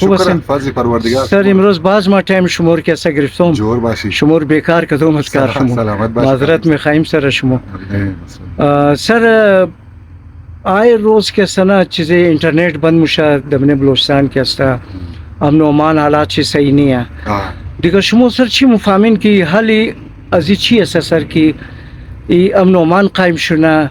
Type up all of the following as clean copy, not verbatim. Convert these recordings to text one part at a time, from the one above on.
خوب هستین فضل پروردگار سر امروز باز ما تایم شمور کسا گرفتم جور باشی شمور بیکار کدوم از کار شما سلامت باشی معذرت میخوایم سر شما سر آی روز که سنا چیز اینترنت بند میشه دمن بلوچستان که است امن و امان حالات چی صحیح نیه دیگه شما سر چی مفهمین که حالی از چی است سر که ای امن و امان قائم شونه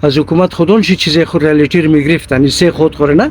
az hukumat خودون شي چیزی خود ریلیتیر میگرفتن سه خود خورنا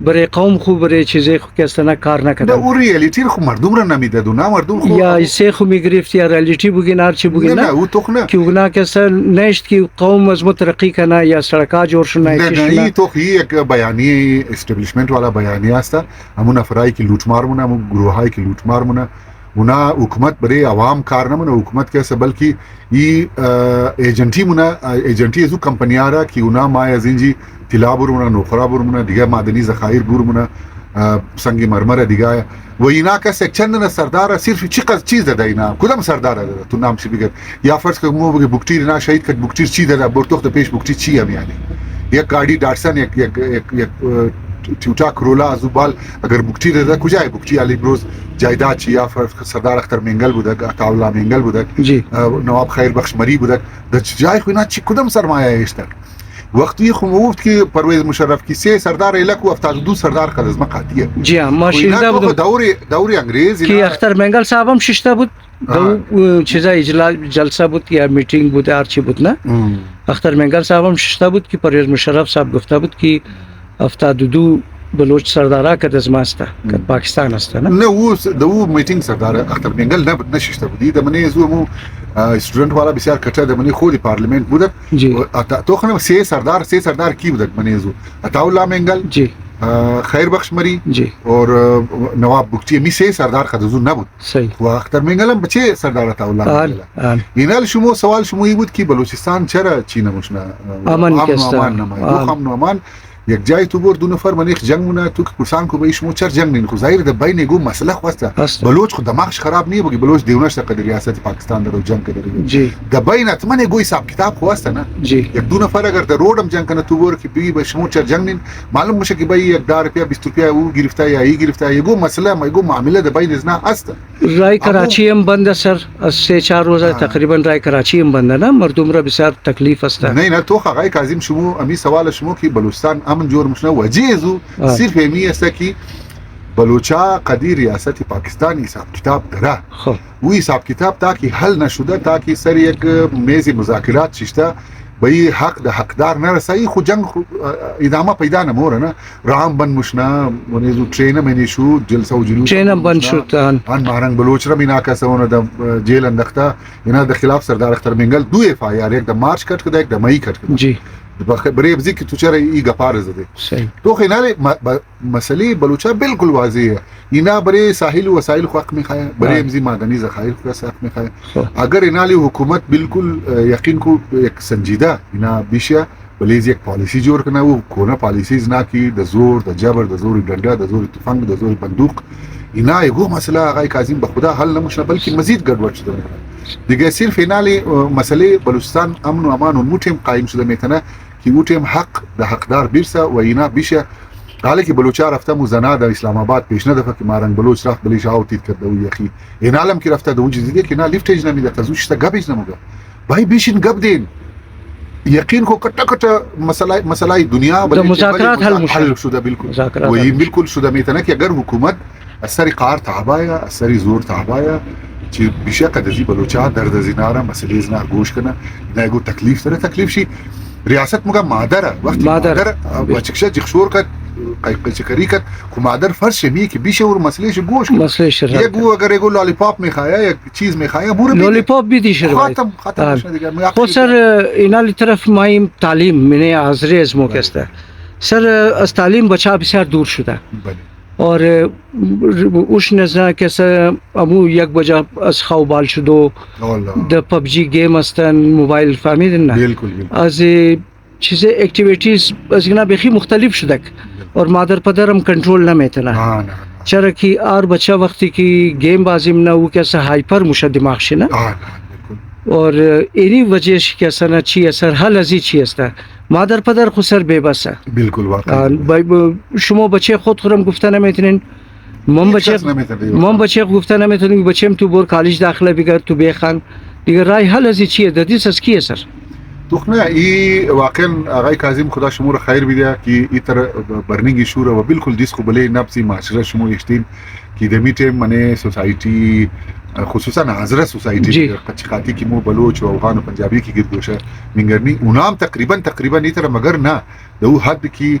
برای قوم خوب برای چیزی خو کسنا کار نه نکردن او ریالیتی خو مردم را نمیدادو نه مردم خو یا ایسه خو میگرفت یا ریالیتی بگین هرچی بگین نه نه او تخنه که اونا کسا نشت که قوم از ترقی کنه یا سرکا جور شونه نه چی نه ای تو هی یک بیانیه استابلیشمنت والا بیانیه است همون افرایی که لوټمار مونه همون گروهایی که لوټمار مونه اونا حکومت برای عوام کار نه مونه حکومت کیسه بلکه ای ایجنتی مونه ایجنتی ازو کمپنیارا که اونا ما از اینجی طلا برمونه نوخرا برمونه دیگه معدنی ذخایر برمونه سنگ مرمر دیگه و اینا کس چندن سردار صرف چیز داده اینا کدام سردار داده تو نام چی بگه یا فرض که مو بگه بوکتیر اینا شهید که بوکتیر چی داده برتوخت پیش بوکتیر چی هم یعنی یک گاڑی دارسن یک تویوتا کرولا زوبال اگر بوکتی داده کجای بوکتی علی بروز جایداد چی یا سردار اختر منگل بودک عطاالله منگل بودک جی نواب خیر بخش مری بودک در جای خو اینا چی کدام سرمایه ایشتر وقتی خو گفت که پرویز مشرف کی سه سردار الک و 72 سردار خدز مقاطیه جی ما شیده تو بود دوری انگریز که اختر منگل صاحب هم ششته بود چیزا جلسه بود یا میتینگ بود هر چی بود نه اختر منگل صاحب هم ششته بود که پرویز مشرف صاحب گفته بود که 72 بلوچ سردارا که از ماسته که پاکستان است نه او میتینگ سردار اختر منگل نششته بودی د منی زو مو استودنت والا بسیار کټه د منی خو دی پارلیمنت بود جی تو خو سه سردار کی بود منی زو عطاالله منگل جی خیر بخش مری جی اور نواب بوکتی می سه سردار خدزو نبود صحیح و اختر منگل هم بچه سردار عطاالله منگل آن اینال شما سوال شما ای بود که بلوچستان چرا چینه مشنا امان کسته امن و امان یک جای تو بر دو نفر منیخ جنگ مونه تو که پرسان کو به شما چر جنگ نین خو ظاهر د بین گو مسئله خواسته بلوچ خو دماغش خراب نه بگی بلوچ دیونش قدر ریاست پاکستان درو جنگ کړي جی د بین اتمنه گوی حساب کتاب خواسته نه جی یک دو نفر اگر د روډم جنگ کنه تو ور کی بی به شما چر جنگ نین معلوم مشه که به 1 روپیا 20 روپیا او گرفته یا ای گرفته یگو مسئله یگو معامله د بین ازنا است رای کراچی هم بنده سر از 3-4 روزه تقریبا رای کراچی هم بنده نه مردم را بسیار تکلیف است نه تو آقای کاظم شما امی سوال شما که بلوچستان امن جور مشنه وجیزو صرف امی است که بلوچا قدی ریاست پاکستان حساب کتاب داره و حساب کتاب تا که حل نشده تا که سر یک میز مذاکرات ششته به حق د حقدار نه رسایی خو جنگ ادامه پیدا نموره نه رام بن مشنا ونیزو ترین منی شو جلسه و جلوس ترین بن شد ان مارنگ بلوچ را مینا کسونه د جیل اندخته اینا د خلاف سردار اختر منگل 2 اف آی آر یک د مارچ کټ کړه یک د مئی کټ کړه جی بريب زي تو چره ای گپار زده صحیح تو خلال مسئله بلوچا بالکل واضح ہے اینا برے ساحل وسائل خو حق میں خایا برے امزی معدنی ذخائر خو حق میں خایا اگر انالی حکومت بالکل یقین کو ایک سنجیدہ اینا بیشیا بلیز یک پالیسی جوړ کنه او کونا پالیسیز نه کی د زور د جبر د زور ډنډه د زور تفنګ د زور بندوق اینا یو مسله آقای کاظم به خدا حل نمشه بلکې مزید ګډوډ شده دیگه صرف اینالی مسئله بلوچستان امن و امان و موتیم قایم شده میتونه که موتیم حق د حقدار بیرسه و اینا بیشه حالا که بلوچا رفته موزنا در اسلام آباد پیش ندفه که مارنگ بلوچ رفت بلیش آوتید کرده و یخی این عالم که رفته دو چیز دیگه که نه لیفتیج نمیده تزوشتا گبیج نموگه بای بیشین گب دین یقین کو کټه کټه مسئله دنیا د مذاکرات حل شده بالکل و این بالکل شده میتونه که اگر حکومت اثری قار تعبایا اثری زور تعبایا چې بشکه د بلوچا درد زیناره مسئله زنا گوش کنه نه گو تکلیف سره تکلیف شي ریاست موږ مادر وقتی مادر وچکشه جخشور کد قیقچکری کد کو مادر فرش می که بیشه ور مسئله ش گوش کنه مسئله شر یگو اگر یگو لالیپاپ میخواه یک چیز میخواه بوره لالیپاپ بیدی شر ختم خود سر اینالی طرف مایم تعلیم منه حاضری از موکسته سر از تعلیم بچه بسیار دور شده اور اوش نزنا کسا امو یک بجا از خوابال شدو د پبجی گیم استن موبایل فهمیدن نه بالکل از چیز اکتیویتیز از اینا بخی مختلف شدک اور مادر پدرم کنٹرول نمیتونه چرا که آر بچه وقتی که گیم بازیم نه او کسا هایپر مشه دماغ شنه اور اینی وجهش کسا نه چی اثر حل ازی چی استه مادر پدر خو سر ببسه بالکل واقعا شما بچه خود خورم گفته نمیتونین من بچه گفته نمیتونین بچه‌م تو بور کالج داخله بگیر تو بخوان دیگه رای حل ازی چیه د دې سس کی اثر توخنه ای واقعا آقای کاظم خدا شمور خیر بیده که ای تر برنگی شوره و بالکل دیس خوبله نفسی معاشره شمو اشتین که دمی تیم منه سوسایتی خصوصا حضرت سوسایتی قچقاتی کی مو بلوچ و افغان و پنجابی کی گرد گوشه منگرنی اونام تقریبا ای تر مگر نه دو حد کی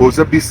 20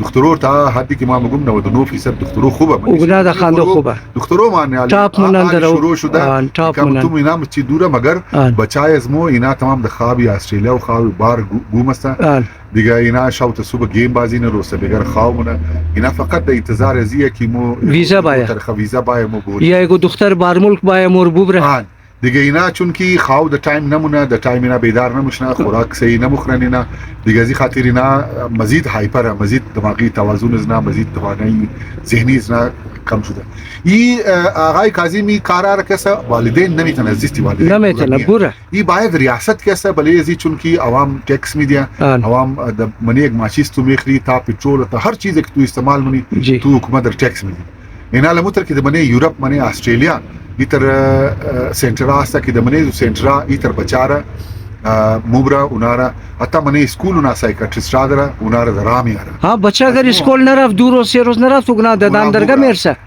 دكتورو تا حدی که ما میگم 99% دكتورو خوبه وګنا د خاندو خوبه دكتورو معنی علی ټاپ منندر شروع شده ټاپ کم منندر تو اینا مچ دوره مگر بچای ازمو اینا تمام د خوابی استرالیا و خواب بار گومسته دیگه اینا شاوت صبح گیم بازی نه روسه بغیر خوابونه اینا فقط د انتظار ازیه کی مو ویزا باید ترخ ویزا باید مو بول یا اگه دختر بار ملک باید مربوب ره دیگه اینا چون کی خواو د ټایم نمونه د ټایم اینا بیدار نمشنه خوراک صحیح نمخرن اینا دیگه زی خاطر اینا مزید هایپر مزید دماغی توازن ازنا مزید توانایی ذهنی ازنا کم شده ای آقای کاظمی قرار کسا والدین نمیتونه زیستی والدین نمیتونه بوره ای باید ریاست کسا بله زی چون کی عوام ٹیکس میدیا عوام د منی ایک ماچیز تو میخری تا پیٹرول تا هر چیز که تو استعمال منی تو حکومت در ټیکس میدی اینا لمتر کی د منی یورپ منی استرالیا ایتر سنټرا استا کې د منې سنټرا ایتر بچاره موبرا اونارا حتی منې اسکول اونا سایکاتریست رادره اونارا درامی آره ها بچه اگر اسکول نرفت دو روز سه روز نرفت وگنا دادان درگاه میرسه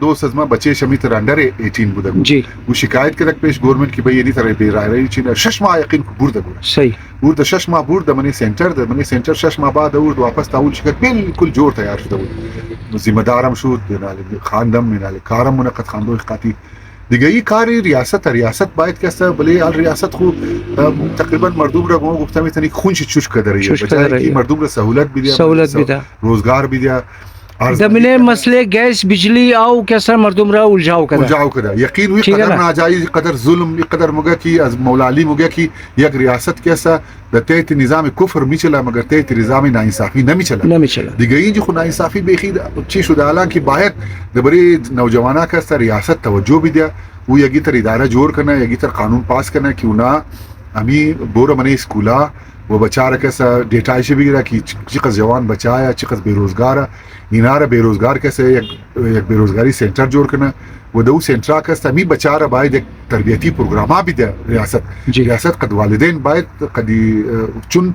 دوست از ما بچه شمیتر اندر 18 بوده جی و شکایت کرد پیش گورنمنت کی به یی تر به رای چین 6 ماه یقین برده بود صحیح برده 6 ماه برده منی سنټر 6 ماه بعد ورد واپس تاول شکایت بالکل جوړ تیار شده بود ذمہ دارم شد خاندم من کارم منعقد خاندو اخقاتی دیگه ای کاری ریاست باید کسته بله ریاست خو تقریبا مردم را گم گفتم میتونی خونش چوش کدریه بجای کی مردم را سہولت بیده روزگار بیده دمنه مسئله گیس بجلی او کسر مردم را الجاو کده یقین وی قدر ناجایز قدر ظلم قدر موگه کی از مولا علی موگه کی یک ریاست کیسا د تحت نظام کفر میچلا مگر تحت نظام ناانصافی نمیچلا دیگه این خو ناانصافی بخید چی شده الان کی باید د بری نوجوانا کا ریاست توجه بیده و یگی تر اداره جوړ کنه یگی تر قانون پاس کنه کی اونا امی بوره منی اسکولا و بچاره کسا دیتایش بگیره که چقدر جوان بچایا چقدر بیروزگاره اینا را بیروزگار کسا یک بیروزگاری سنٹر جوړ کنه و دو سنٹرا کسا می بچاره باید یک تربیتی پروگراما بیده ریاست قد والدین باید قدی چون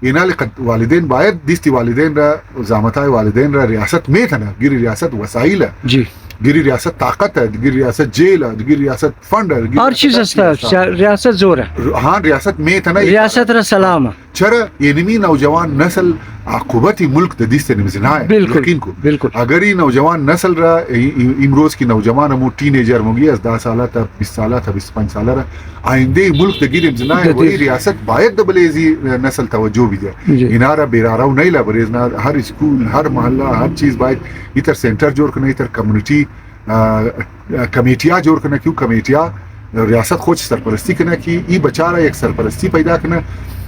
اینا قد والدین باید دیستی والدین را زامتای والدین را ریاست میتنه گیری ریاست وسایل جی گیری ریاست طاقت ہے گیری ریاست جیل ہے گیری ریاست فنڈ ہے ہر چیز است ریاست زور ہے ہاں ریاست میں تھا ریاست را سلام چرا یہ نوجوان نسل عقوبت ملک د دیسته نمزنا ہے بالکل اگر یہ نوجوان نسل را امروز کی نوجوان مو ٹینیجر موگی از 10 سالہ تا 20 سالہ تا 25 سالہ را آئندے ملک د گیر نمزنا ہے وہی ریاست باید دبلیزی نسل توجہ بھی دے انارا بیراراو نہیں لا بریزنا ہر اسکول ہر محلہ ہر چیز باید اتر سینٹر جوڑ کرنے اتر کمیونٹی کمیٹیاں جوڑ کرنا کیوں کمیٹیاں ریاست خود سرپرستی کرنا کی ای بچارا ایک سرپرستی پیدا کرنا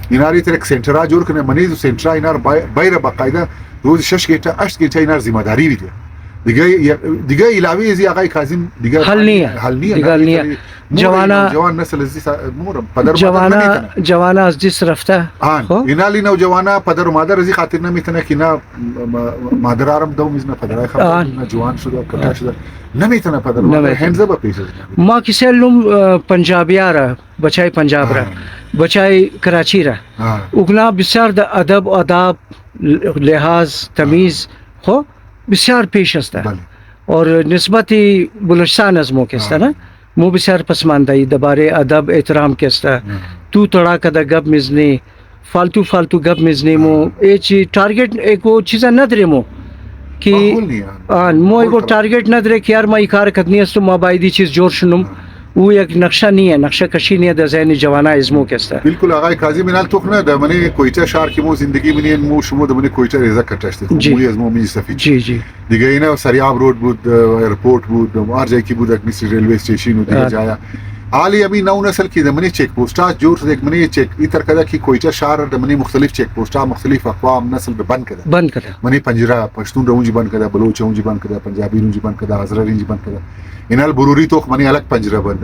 ایناری تر ایک سنٹرا جوړ کنه منی سنٹرا اینار بایر باقاعده روز 6 گنټه 8 گنټه اینار ذمہ داری وي دیگه علاوه ازی آقای کاظم دیگه حل نیه جوان نسل ازی مورم پدر جوانا از دیس رفته اینالی نوجوانا پدر و مادر ازی خاطر نمیتونه که نه مادرارم دو میزنه پدرای خبر جوان شده کتا شده نمیتونه پدر و مادر هنزه با پیش ما کسی لوم پنجابیا را بچای پنجاب را بچای کراچی را اوگنا بسیار د ادب آداب لحاظ تمیز خو بسیار پیش است اور نسبتی بلوچستان از مو کسته نه مو بسیار پسماندهی درباره ادب احترام کسته تو تڑاکه د گپ مزنی فالتو گپ مزنی مو ایچی ٹارگیٹ ایکو چیزا نداره مو کی مو ایکو ٹارگیٹ نداره که یار ما ای کار کدنی است ما بایدی چیز جور شنم او یک نقشه نیه نقشه کشی نیه در ذهن جوانا ازمو کسته بالکل آقای کاظم اینال توخنه در منی کویتا شهر که مو زندگی منی مو شما در منی کویتا ریزا کتاشته موی ازمو می سفید جی دیگه اینا سریاب رود بود ایرپورت بود هر جایی که بود مصر ریلوی استیشن و دیگه جایا حالی ابھی نو نسل کی دمنی چیک پوسٹا جوړ دیک منی چیک اتر کدا کی کویتا شهر دمنی مختلف چیک پوسٹا مختلف اقوام نسل به بند کدا منی پنجرا پښتون رونجی بند کدا بلوچ رونجی بند کدا پنجابی رونجی بند کدا هزاره رونجی بند کدا اینال بروری توخ منی الگ پنجرا بند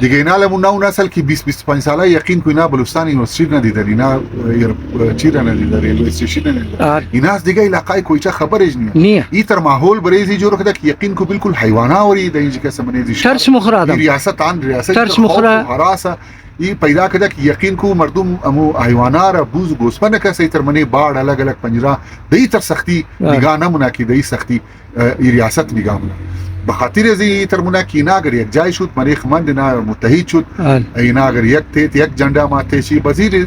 دیگه اینا لمون نسل که 20 25 ساله یقین کو اینا بلوچستان یونیورسیتی ندیدن اینا چی را ندیدن ریلوی استیشن ندیدن اینا از دیگه علاقه کویچه خبرش نیه نیه ای تر ماحول بریزی جوړ کړه که یقین کو بالکل حیوانا وری د اینج کې سمنه دي ترس مخرا آدم ریاست عن ریاست ترس مخرا حراسه ای پیدا کړه که یقین کو مردم امو حیوانا را بوز گوسپنه که سي تر منی باړ الګ الګ پنجرا د تر سختی نگاه نه منا کی د سختی ریاست نگاه منا بخاطر زی تر منا کی اینا اگر یک جای شد مریخ مند نه متحد شد اینا اگر یک ته یک جنډا ماته شي وزیر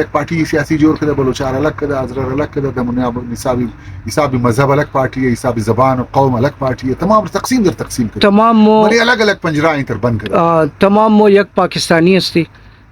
یک پارٹی سیاسي جوړ کړه بلوچستان را لکه ازر را لکه د منیا حساب مذهب الگ پارٹی حساب زبان و قوم الگ پارٹی تمام تقسیم در تقسیم کړه تمام مو مری الگ الگ پنجرا انتر بند کړه تمام مو یک پاکستانی استی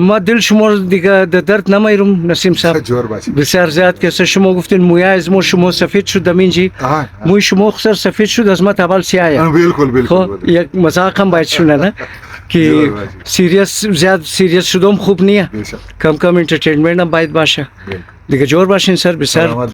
ما دل شما دیگه در درد نمیرم نسیم صاحب بسیار زیاد که شما گفتین موی از مو شما سفید شد دمینجی موی شما خسر سفید شد از ما تبال سیاه بالکل یک مزاق هم باید شونه نه که سیریس زیاد سیریس شدم خوب نیه کم انترتینمنت هم باید باشه دیگه جور باشین سر بسیار